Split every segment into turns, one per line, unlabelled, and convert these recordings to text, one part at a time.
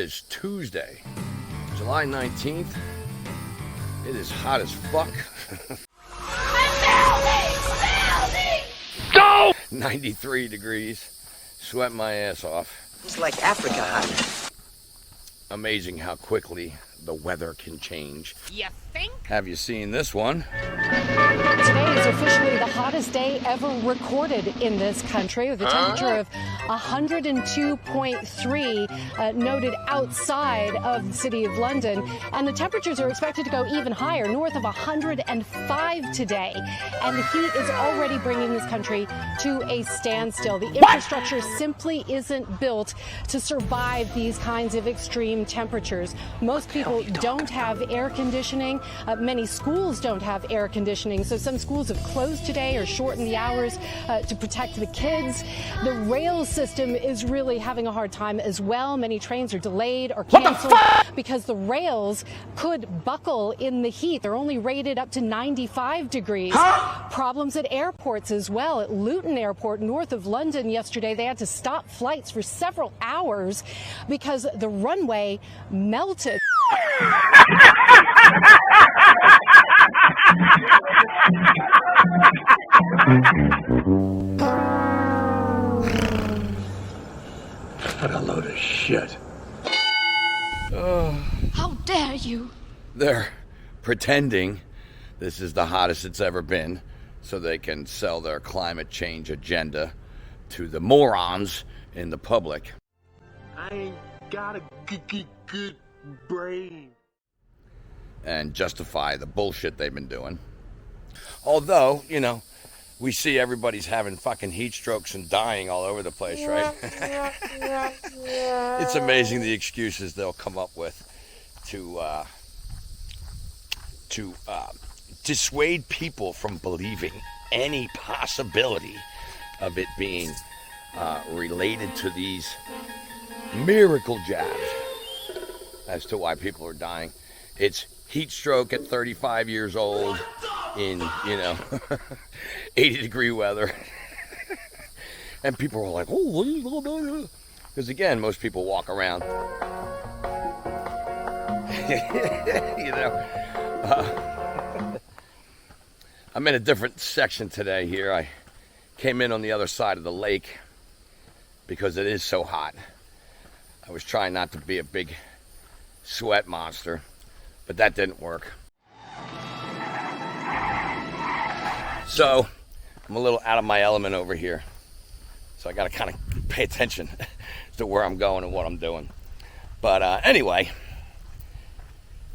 is Tuesday, July 19th. It is hot as fuck. Go! 93 degrees. Sweating my ass off.
It's like Africa hot.
Amazing how quickly the weather can change.
You think?
Have you seen this one?
Today is officially the hottest day ever recorded in this country, with a temperature of 102.3 noted outside of the city of London. And the temperatures are expected to go even higher, north of 105 today. And the heat is already bringing this country to a standstill. The infrastructure simply isn't built to survive these kinds of extreme temperatures. Most people don't have air conditioning. Many schools don't have air conditioning, so some schools have closed today or shortened the hours to protect the kids. The rail system is really having a hard time as well. Many trains are delayed or canceled because the rails could buckle in the heat. They're only rated up to 95 degrees. Problems at airports as well. At Luton Airport, north of London yesterday, they had to stop flights for several hours because the runway melted.
What a load of shit.
How dare you?
They're pretending this is the hottest it's ever been so they can sell their climate change agenda to the morons in the public.
I ain't got a good brain.
And justify the bullshit they've been doing. Although, you know, we see everybody's having fucking heat strokes and dying all over the place, right? It's amazing the excuses they'll come up with to dissuade people from believing any possibility of it being related to these miracle jabs as to why people are dying. It's heat stroke at 35 years old in, 80-degree weather. And people are like, oh, because again, most people walk around. I'm in a different section today here. I came in on the other side of the lake because it is so hot. I was trying not to be a big sweat monster, but that didn't work. So I'm a little out of my element over here. So I got to kind of pay attention to where I'm going and what I'm doing. But anyway,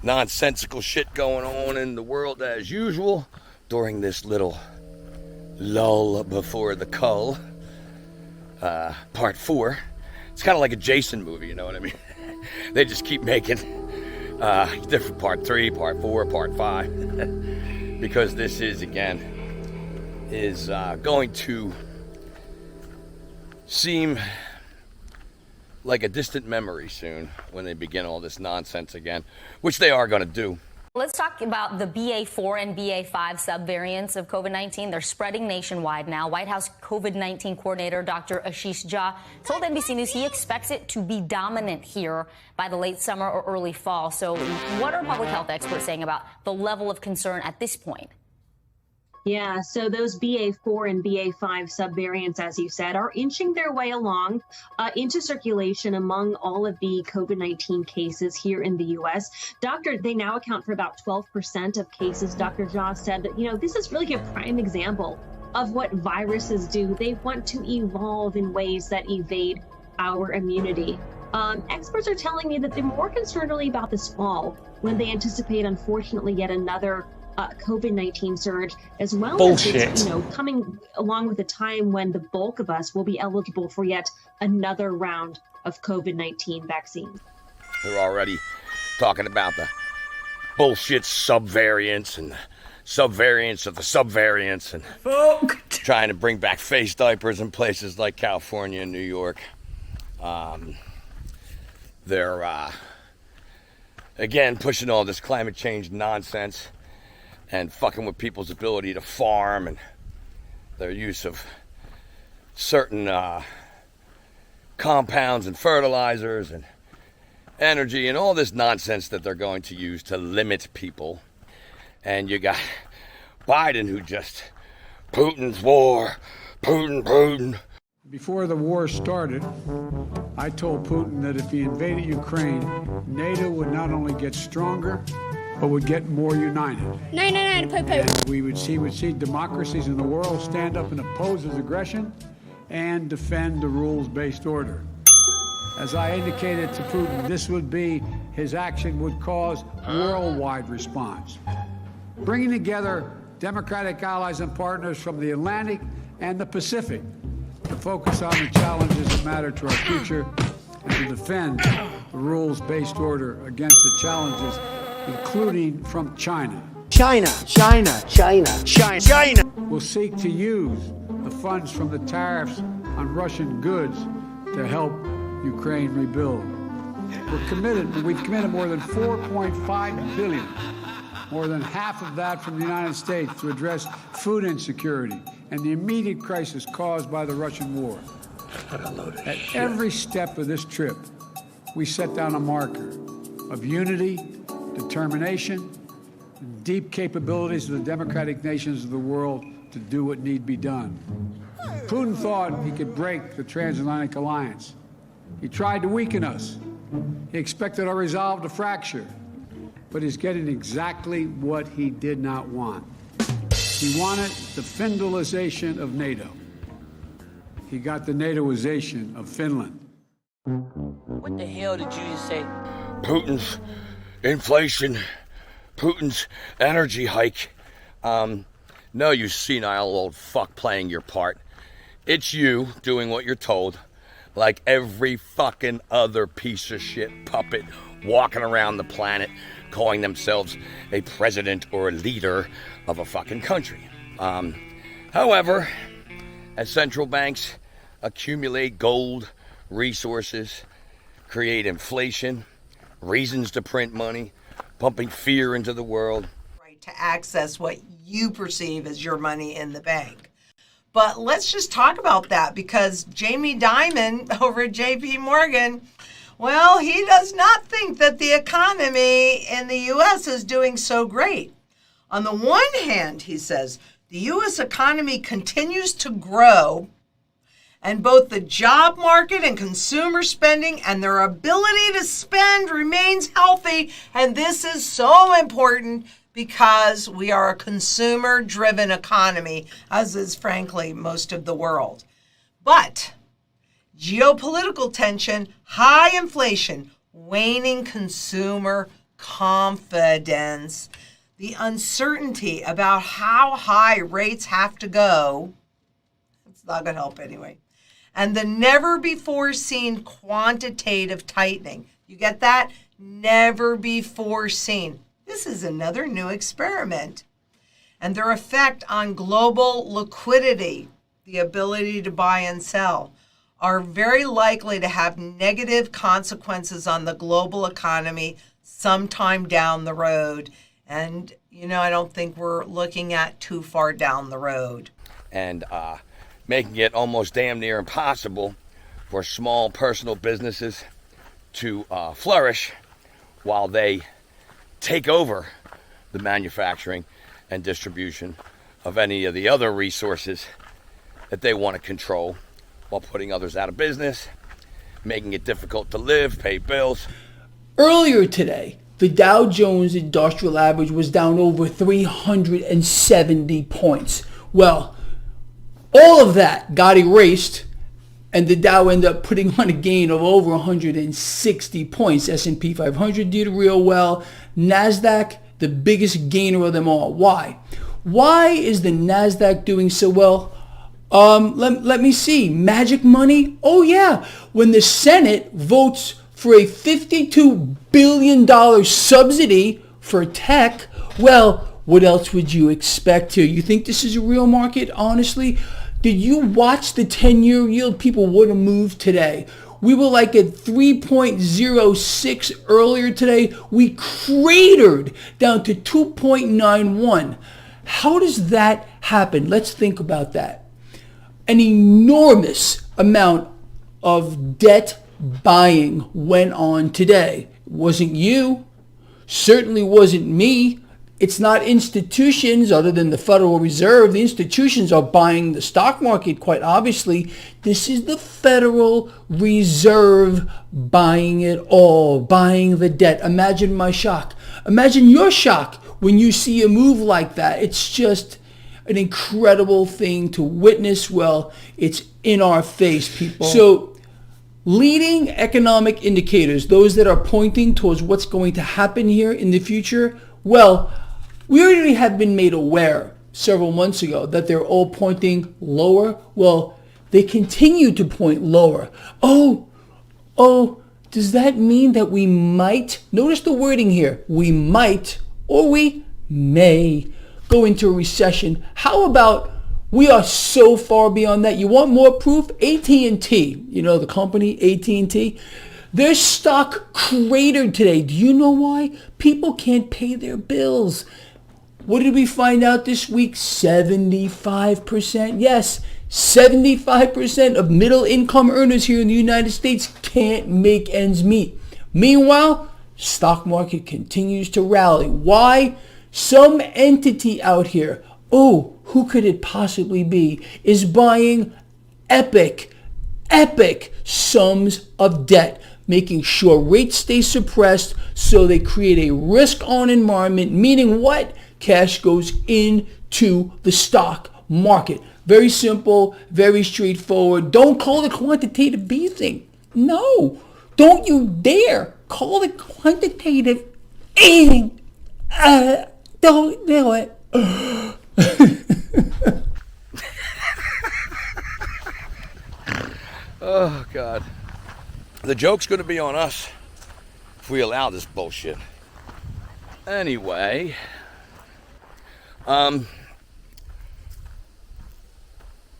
nonsensical shit going on in the world as usual during this little lull before the cull. Part 4. It's kind of like a Jason movie, you know what I mean? They just keep making different part 3, part 4, part 5. Because this is, again, is going to seem like a distant memory soon when they begin all this nonsense again, which they are going to do.
Let's talk about the BA4 and BA5 subvariants of COVID-19. They're spreading nationwide now. White House COVID-19 coordinator Dr. Ashish Jha told NBC News he expects it to be dominant here by the late summer or early fall. So what are public health experts saying about the level of concern at this point?
Yeah, so those BA4 and BA5 subvariants, as you said, are inching their way along into circulation among all of the COVID-19 cases here in the U.S. They now account for about 12% of cases. Dr. Jha said that, this is really a prime example of what viruses do. They want to evolve in ways that evade our immunity. Experts are telling me that they're more concerned really about this fall when they anticipate, unfortunately, yet another COVID-19 surge, as well as it's, coming along with a time when the bulk of us will be eligible for yet another round of COVID-19 vaccines.
They're already talking about the bullshit subvariants and subvariants of the subvariants and trying to bring back face diapers in places like California and New York. They're, again, pushing all this climate change nonsense and fucking with people's ability to farm and their use of certain compounds and fertilizers and energy, and all this nonsense that they're going to use to limit people. And you got Biden, who just, Putin's war, Putin.
Before the war started, I told Putin that if he invaded Ukraine, NATO would not only get stronger, but would get more united.
No, poo-poo.
And he would see democracies in the world stand up and oppose his aggression and defend the rules-based order. As I indicated to Putin, his action would cause worldwide response, bringing together democratic allies and partners from the Atlantic and the Pacific to focus on the challenges that matter to our future and to defend the rules-based order against the challenges, including from China.
China.
We'll seek to use the funds from the tariffs on Russian goods to help Ukraine rebuild. We've committed more than $4.5 billion, more than half of that from the United States, to address food insecurity and the immediate crisis caused by the Russian war. At every step of this trip, we set down a marker of unity, determination, and deep capabilities of the democratic nations of the world to do what need be done. Putin thought he could break the transatlantic alliance. He tried to weaken us. He expected our resolve to fracture, but he's getting exactly what he did not want. He wanted the Finlandization of NATO. He got the NATOization of Finland.
What the hell did you just say?
Putin's inflation, Putin's energy hike. No, you senile old fuck playing your part. It's you doing what you're told, like every fucking other piece of shit puppet walking around the planet calling themselves a president or a leader of a fucking country. However, as central banks accumulate gold, resources, create inflation, reasons to print money, pumping fear into the world.
Right, to access what you perceive as your money in the bank. But let's just talk about that, because Jamie Dimon over at JP Morgan, well, he does not think that the economy in the U.S. is doing so great. On the one hand, he says, the U.S. economy continues to grow, and both the job market and consumer spending and their ability to spend remains healthy. And this is so important because we are a consumer-driven economy, as is, frankly, most of the world. But geopolitical tension, high inflation, waning consumer confidence, the uncertainty about how high rates have to go, it's not going to help anyway, and the never-before-seen quantitative tightening. You get that? Never before seen. This is another new experiment. And their effect on global liquidity, the ability to buy and sell, are very likely to have negative consequences on the global economy sometime down the road. And, I don't think we're looking at too far down the road.
And making it almost damn near impossible for small personal businesses to flourish while they take over the manufacturing and distribution of any of the other resources that they want to control, while putting others out of business, making it difficult to live, pay bills.
Earlier today, the Dow Jones Industrial Average was down over 370 points. Well, all of that got erased, and the Dow ended up putting on a gain of over 160 points. S&P 500 did real well. NASDAQ, the biggest gainer of them all. Why? Why is the NASDAQ doing so well? Let me see. Magic money? Oh yeah. When the Senate votes for a $52 billion subsidy for tech, well, what else would you expect here? You think this is a real market, honestly? Did you watch the 10-year yield? People would have moved today. We were like at 3.06 earlier today. We cratered down to 2.91. How does that happen? Let's think about that. An enormous amount of debt buying went on today. It wasn't you. Certainly wasn't me. It's not institutions other than the Federal Reserve. The institutions are buying the stock market, quite obviously. This is the Federal Reserve buying it all, buying the debt. Imagine my shock. Imagine your shock when you see a move like that. It's just an incredible thing to witness. Well, it's in our face, people. So leading economic indicators, those that are pointing towards what's going to happen here in the future, well, we already have been made aware several months ago that they're all pointing lower. Well, they continue to point lower. Oh, does that mean that we might, notice the wording here, we might or we may go into a recession? How about we are so far beyond that? You want more proof? AT&T, you know the company AT&T, their stock cratered today. Do you know why? People can't pay their bills. What did we find out this week? 75%. Yes, 75% of middle income earners here in the United States can't make ends meet. Meanwhile, stock market continues to rally. Why? Some entity out here, who could it possibly be, is buying epic sums of debt, making sure rates stay suppressed so they create a risk-on environment, meaning what? Cash goes into the stock market. Very simple, very straightforward. Don't call it quantitative easing. No, don't you dare call it quantitative easing. Don't do it.
Oh, God. The joke's going to be on us if we allow this bullshit. Anyway,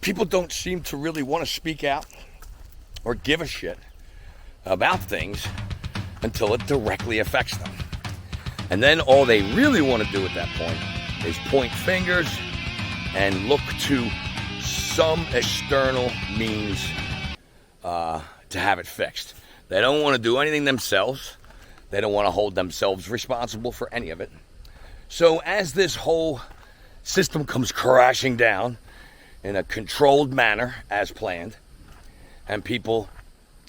people don't seem to really want to speak out or give a shit about things until it directly affects them. And then all they really want to do at that point is point fingers and look to some external means to have it fixed. They don't want to do anything themselves. They don't want to hold themselves responsible for any of it. So as this whole system comes crashing down in a controlled manner as planned, and people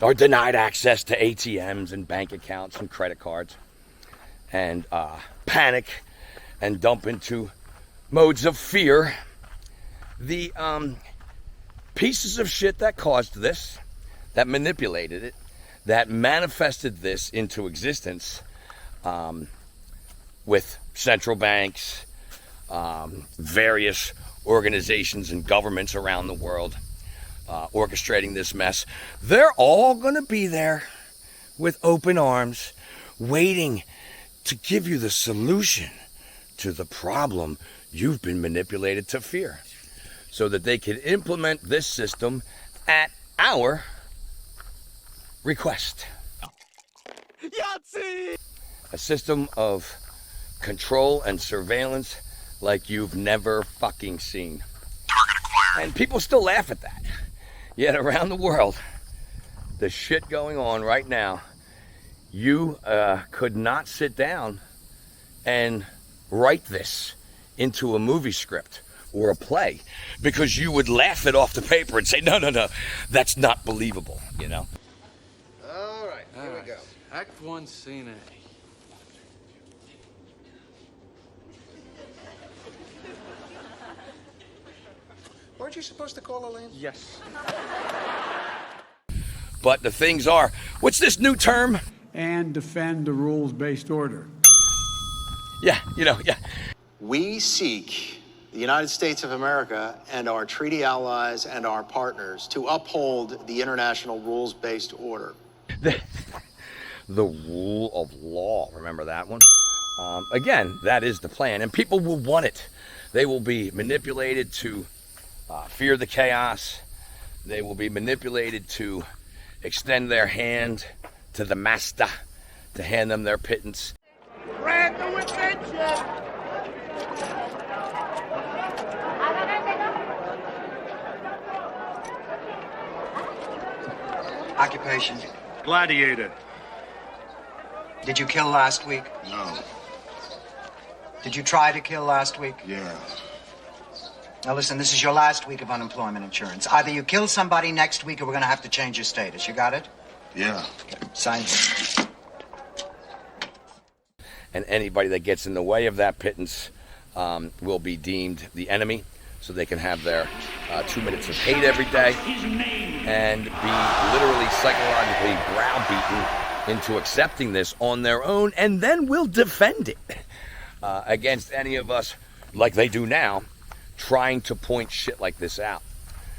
are denied access to ATMs and bank accounts and credit cards, and panic and dump into modes of fear, the pieces of shit that caused this, that manipulated it, that manifested this into existence with central banks, various organizations and governments around the world orchestrating this mess, they're all going to be there with open arms, waiting to give you the solution to the problem you've been manipulated to fear, so that they can implement this system at our request. Yahtzee! A system of control and surveillance like you've never fucking seen. Target acquired. And people still laugh at that. Yet around the world, the shit going on right now, you could not sit down and write this into a movie script or a play, because you would laugh it off the paper and say, no, that's not believable, you know?
All right, here we go.
Act 1, Scene A.
Weren't you supposed to call Elaine?
Yes.
But the things are, what's this new term?
And defend the rules-based order.
Yeah.
We seek the United States of America and our treaty allies and our partners to uphold the international rules-based order.
The rule of law, remember that one? Again, that is the plan, and people will want it. They will be manipulated to fear the chaos. They will be manipulated to extend their hand to the master, to hand them their pittance.
Random attention!
Occupation.
Gladiator.
Did you kill last week?
No.
Did you try to kill last week?
Yeah.
Now listen, this is your last week of unemployment insurance. Either you kill somebody next week or we're gonna have to change your status. You got it?
Yeah.
Okay. Sign this.
And anybody that gets in the way of that pittance will be deemed the enemy, so they can have their 2 minutes of hate every day and be literally psychologically browbeaten into accepting this on their own, and then will defend it against any of us, like they do now, trying to point shit like this out,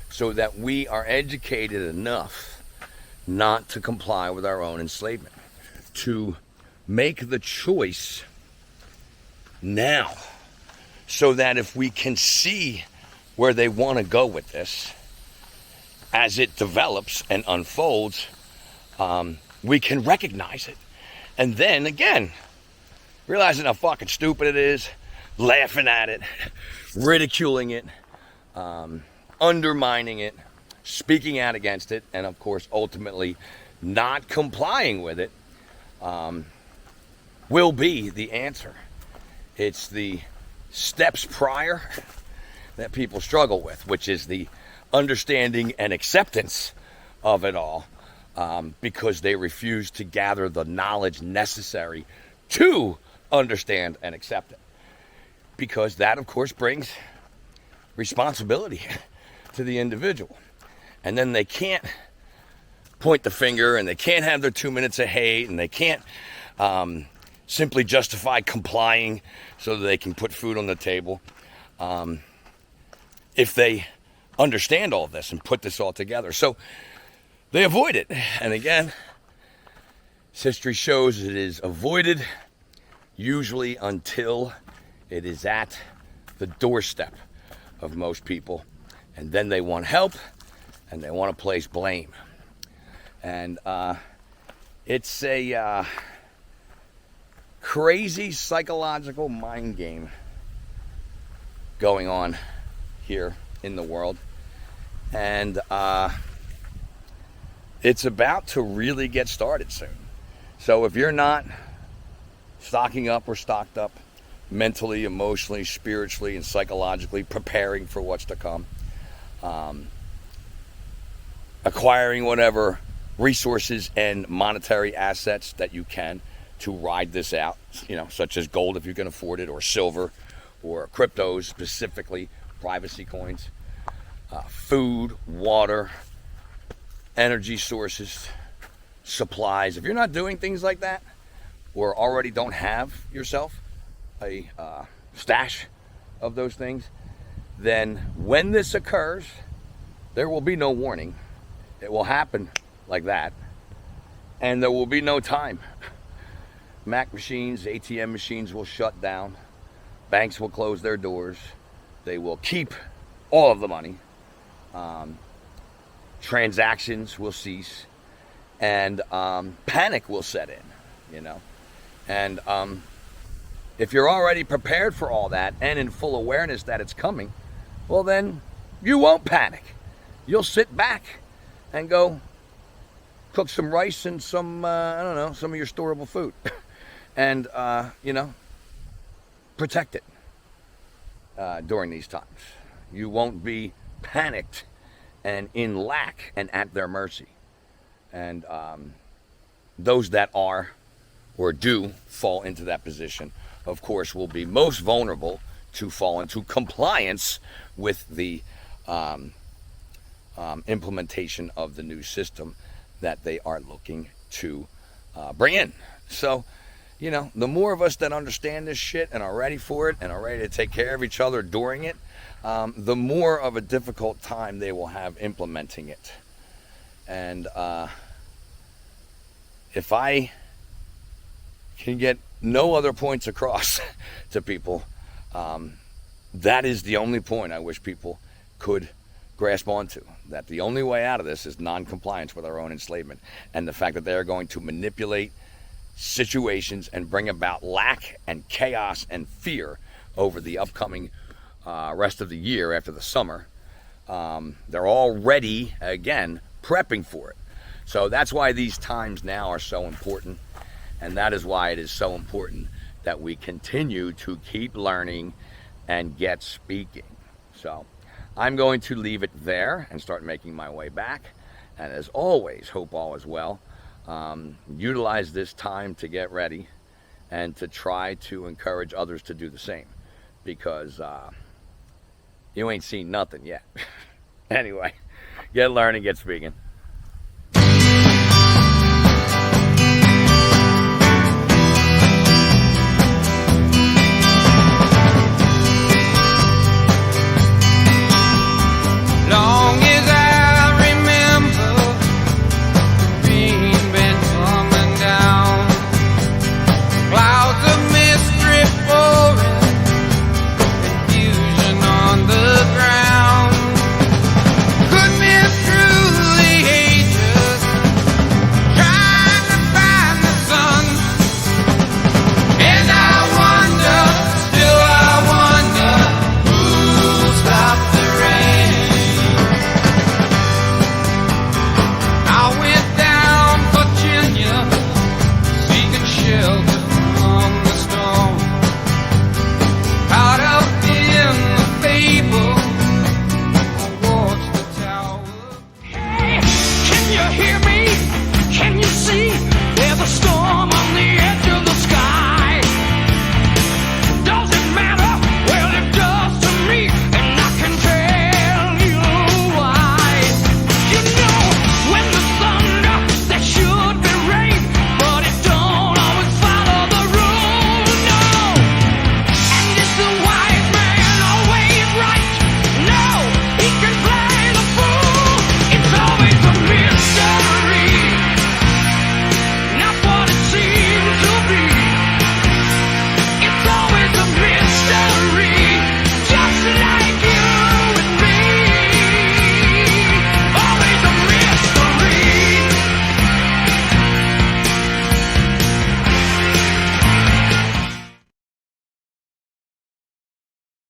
so that we are educated enough not to comply with our own enslavement, to make the choice now, so that if we can see where they want to go with this as it develops and unfolds, we can recognize it. And then again, realizing how fucking stupid it is, laughing at it, ridiculing it, undermining it, speaking out against it, and of course ultimately not complying with it, will be the answer. It's the steps prior that people struggle with, which is the understanding and acceptance of it all, because they refuse to gather the knowledge necessary to understand and accept it. Because that, of course, brings responsibility to the individual. And then they can't point the finger, and they can't have their 2 minutes of hate, and they can't simply justify complying so that they can put food on the table. If they understand all this and put this all together. So they avoid it. And again, history shows it is avoided usually until it is at the doorstep of most people. And then they want help and they want to place blame. And it's a crazy psychological mind game going on here in the world. And it's about to really get started soon. So if you're not stocking up or stocked up mentally, emotionally, spiritually, and psychologically, preparing for what's to come, acquiring whatever resources and monetary assets that you can to ride this out, such as gold if you can afford it, or silver, or cryptos, specifically privacy coins, food, water, energy sources, supplies. If you're not doing things like that, or already don't have yourself a stash of those things, then when this occurs, there will be no warning. It will happen like that, and there will be no time. Mac machines, ATM machines will shut down. Banks will close their doors. They will keep all of the money. Transactions will cease, and panic will set in, And if you're already prepared for all that and in full awareness that it's coming, well, then you won't panic. You'll sit back and go cook some rice and some, some of your storable food and, protect it during these times. You won't be panicked and in lack and at their mercy. And those that are or do fall into that position, of course, will be most vulnerable to fall into compliance with the implementation of the new system that they are looking to bring in. So, the more of us that understand this shit and are ready for it and are ready to take care of each other during it, the more of a difficult time they will have implementing it. And if I can get no other points across to people, that is the only point I wish people could grasp onto, that the only way out of this is non-compliance with our own enslavement, and the fact that they are going to manipulate situations and bring about lack and chaos and fear over the upcoming rest of the year after the summer. They're already, again, prepping for it. So that's why these times now are so important. And that is why it is so important that we continue to keep learning and get speaking. So I'm going to leave it there and start making my way back. And as always, hope all is well. Utilize this time to get ready and to try to encourage others to do the same, because you ain't seen nothing yet. Anyway, get learning, get speaking.